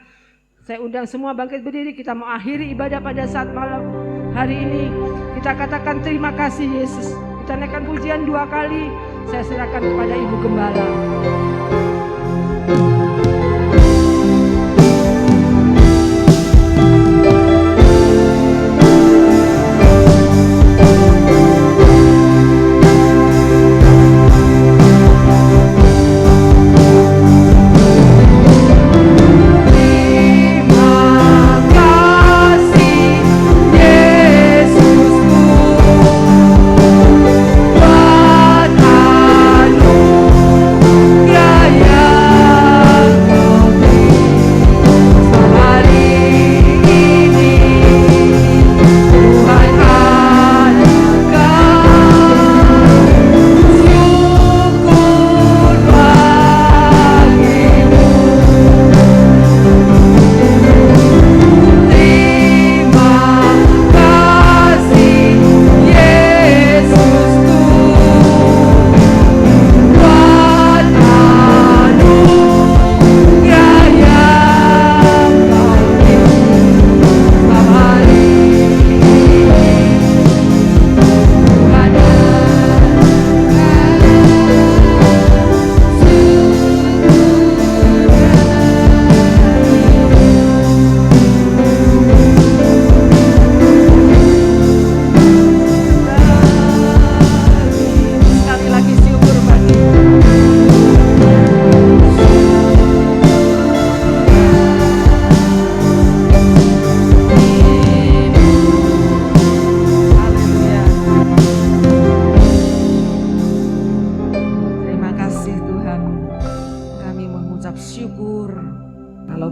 Saya undang semua bangkit berdiri, kita mau akhiri ibadah pada saat malam hari ini. Kita katakan terima kasih Yesus. Kita naikkan pujian 2 kali. Saya serahkan kepada Ibu Gembala.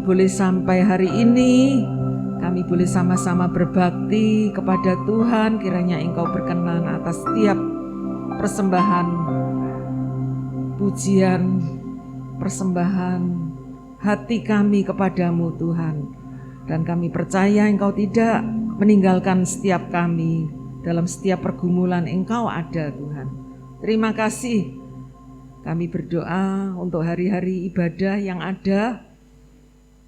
Boleh sampai hari ini kami boleh sama-sama berbakti kepada Tuhan. Kiranya Engkau berkenan atas setiap persembahan pujian, persembahan hati kami kepadamu Tuhan. Dan kami percaya Engkau tidak meninggalkan setiap kami dalam setiap pergumulan. Engkau ada Tuhan. Terima kasih. Kami berdoa untuk hari-hari ibadah yang ada,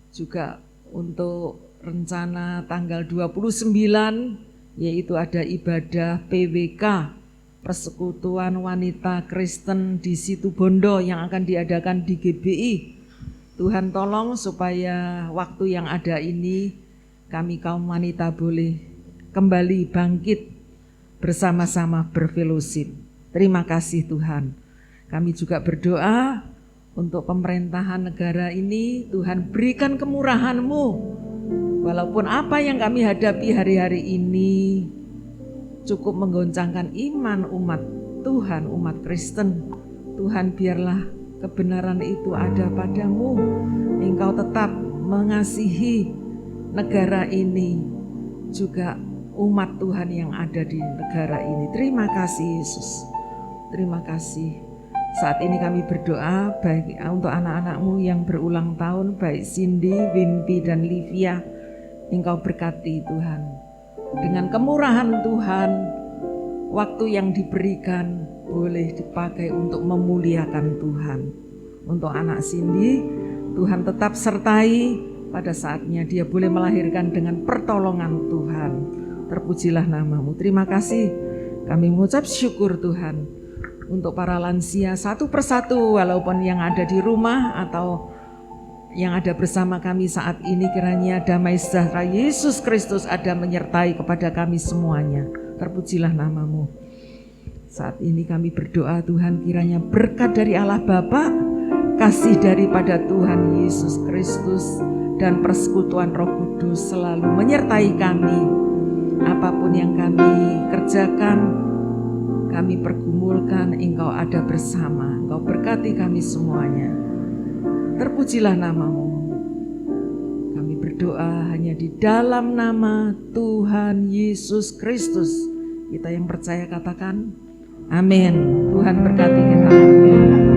juga untuk rencana tanggal 29 yaitu ada ibadah PWK, Persekutuan Wanita Kristen di Situbondo yang akan diadakan di GBI. Tuhan tolong supaya waktu yang ada ini kami kaum wanita boleh kembali bangkit bersama-sama berfellowship. Terima kasih Tuhan. Kami juga berdoa untuk pemerintahan negara ini, Tuhan berikan kemurahan-Mu. Walaupun apa yang kami hadapi hari-hari ini cukup menggoncangkan iman umat Tuhan, umat Kristen. Tuhan biarlah kebenaran itu ada padamu. Engkau tetap mengasihi negara ini, juga umat Tuhan yang ada di negara ini. Terima kasih Yesus. Terima kasih. Saat ini kami berdoa baik untuk anak-anak-Mu yang berulang tahun, baik Cindy, Wimpi, dan Livia. Engkau berkati Tuhan. Dengan kemurahan Tuhan, waktu yang diberikan boleh dipakai untuk memuliakan Tuhan. Untuk anak Cindy, Tuhan tetap sertai pada saatnya dia boleh melahirkan dengan pertolongan Tuhan. Terpujilah nama-Mu. Terima kasih. Kami mengucap syukur Tuhan. Untuk para lansia satu persatu, walaupun yang ada di rumah atau yang ada bersama kami saat ini, kiranya damai sejahtera Yesus Kristus ada menyertai kepada kami semuanya. Terpujilah nama-Mu. Saat ini kami berdoa Tuhan, kiranya berkat dari Allah Bapa, kasih daripada Tuhan Yesus Kristus, dan persekutuan Roh Kudus selalu menyertai kami. Apapun yang kami kerjakan, kami pergumulkan, Engkau ada bersama. Engkau berkati kami semuanya. Terpujilah nama-Mu. Kami berdoa hanya di dalam nama Tuhan Yesus Kristus. Kita yang percaya katakan amin. Tuhan berkati kita.